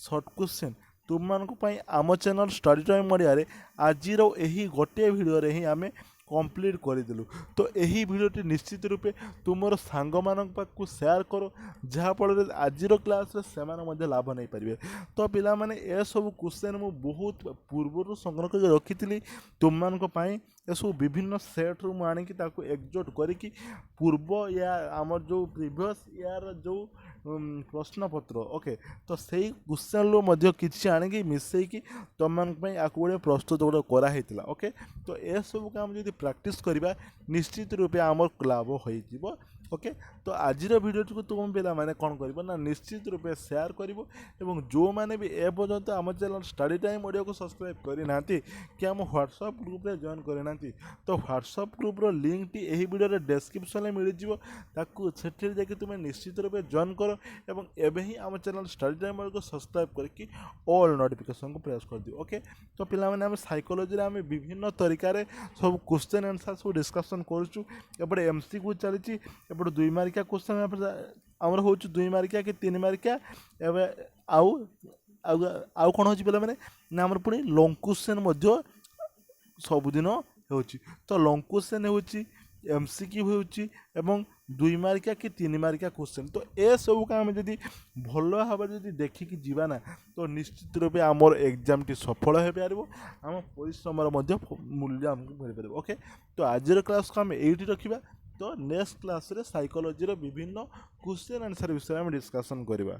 ସର୍ଟ କ୍ୱେଶ୍ଚନ୍ ତୁମମାନଙ୍କ ପାଇଁ ଆମ ଚ୍ୟାନେଲ୍ ଷ୍ଟଡି ଟାଇମ୍ ଓଡ଼ିଆରେ ଆଜିର ଏହି ଗୋଟିଏ ଭିଡ଼ିଓରେ ହିଁ ଆମେ କମ୍ପ୍ଲିଟ୍ କରିଦେଲୁ। ତ ଏହି ଭିଡ଼ିଓଟି ନିଶ୍ଚିତ ରୂପେ ତୁମର ସାଙ୍ଗମାନଙ୍କ ପାଖକୁ ସେୟାର କର, ଯାହାଫଳରେ ଆଜିର କ୍ଲାସ୍ରେ ସେମାନେ ମଧ୍ୟ ଲାଭ ନେଇପାରିବେ। ତ ପିଲାମାନେ ଏସବୁ କ୍ୱେଶ୍ଚନ୍ ମୁଁ ବହୁତ ପୂର୍ବରୁ ସଂଗ୍ରହ କରି ରଖିଥିଲି ତୁମମାନଙ୍କ ପାଇଁ। ଏସବୁ ବିଭିନ୍ନ ସେଟ୍ରୁ ମୁଁ ଆଣିକି ତାକୁ ଏକଜୁଟ କରିକି ପୂର୍ବ ଆମର ଯେଉଁ ପ୍ରିଭିୟସ୍ ଇୟର୍ର ଯେଉଁ ପ୍ରଶ୍ନପତ୍ର, ଓକେ, ତ ସେଇ କ୍ୱେଶ୍ଚନ୍ରୁ ମଧ୍ୟ କିଛି ଆଣିକି ମିଶାଇକି ତୁମମାନଙ୍କ ପାଇଁ ଆକୁ ଗୋଟେ ପ୍ରସ୍ତୁତ ଗୋଟେ କରାହେଇଥିଲା। ଓକେ, ତ ଏସବୁକୁ ଆମେ ଯଦି ପ୍ରାକ୍ଟିସ୍ କରିବା ନିଶ୍ଚିତ ରୂପେ ଆମର ଲାଭ ହୋଇଯିବ। ଓକେ, ତ ଆଜିର ଭିଡ଼ିଓଟିକୁ ତୁମ ପିଲାମାନେ କ'ଣ କରିବ ନା ନିଶ୍ଚିତ ରୂପେ ସେୟାର କରିବ, ଏବଂ ଯେଉଁମାନେ ବି ଏପର୍ଯ୍ୟନ୍ତ ଆମ ଚ୍ୟାନେଲ୍ ଷ୍ଟଡି ଟାଇମ୍ ଓଡ଼ିଆକୁ ସବସ୍କ୍ରାଇବ୍ କରିନାହାନ୍ତି କି ଆମ ହ୍ୱାଟ୍ସଆପ୍ ଗ୍ରୁପ୍ରେ ଜଏନ୍ କରିନାହାନ୍ତି, ତ ହ୍ୱାଟ୍ସଆପ୍ ଗ୍ରୁପ୍ର ଲିଙ୍କ୍ଟି ଏହି ଭିଡ଼ିଓରେ ଡେସ୍କ୍ରିପ୍ସନ୍ରେ ମିଳିଯିବ। ତାକୁ ସେଠିରେ ଯାଇକି ତୁମେ ନିଶ୍ଚିତ ରୂପେ ଜଏନ୍ କର, ଏବଂ ଏବେ ହିଁ ଆମ ଚ୍ୟାନେଲ୍ ଷ୍ଟଡି ଟାଇମ୍ ଓଡ଼ିଆକୁ ସବସ୍କ୍ରାଇବ୍ କରିକି ଅଲ୍ ନୋଟିଫିକେସନ୍କୁ ପ୍ରେସ୍ କରିଦିଅ। ଓକେ, ତ ପିଲାମାନେ ଆମେ ସାଇକୋଲୋଜିରେ ଆମେ ବିଭିନ୍ନ ତରିକାରେ ସବୁ କ୍ୱେଶ୍ଚନ୍ ଆନ୍ସର୍ ସବୁ ଡିସ୍କସନ୍ କରୁଛୁ। ଏପଟେ MCQ ଚାଲିଛି, ଏପଟେ 2 ମାର୍କିଆ କ୍ୱେଶ୍ଚନ୍ ଆମର ହେଉଛି 2 ମାର୍କିଆ କି 3 ମାର୍କିଆ। ଏବେ ଆଉ କ'ଣ ହେଉଛି ପିଲାମାନେ ନା ଆମର ପୁଣି ଲଙ୍ଗ୍ କ୍ୱେଶ୍ଚନ୍ ମଧ୍ୟ ସବୁଦିନ ହେଉଛି। ତ ଲଙ୍ଗ କ୍ୱେଶ୍ଚନ୍ ହେଉଛି, MCQ ହେଉଛି ଏବଂ 2 ମାର୍କିଆ କି 3 ମାର୍କିଆ କ୍ୱେଶ୍ଚନ୍। ତ ଏସବୁକୁ ଆମେ ଯଦି ଭଲ ଭାବରେ ଯଦି ଦେଖିକି ଯିବା ନା, ତ ନିଶ୍ଚିତ ରୂପେ ଆମର ଏକ୍ଜାମଟି ସଫଳ ହୋଇପାରିବ, ଆମ ପରିଶ୍ରମର ମଧ୍ୟ ମୂଲ୍ୟ ଆମକୁ ମିଳିପାରିବ। ଓକେ, ତ ଆଜିର କ୍ଲାସ୍କୁ ଆମେ ଏଇଠି ରଖିବା। ତ ନେକ୍ସଟ କ୍ଲାସ୍ରେ ସାଇକୋଲୋଜିର ବିଭିନ୍ନ କ୍ୱେଶ୍ଚନ୍ ଆନ୍ସର୍ ବିଷୟରେ ଆମେ ଡିସ୍କସନ୍ କରିବା।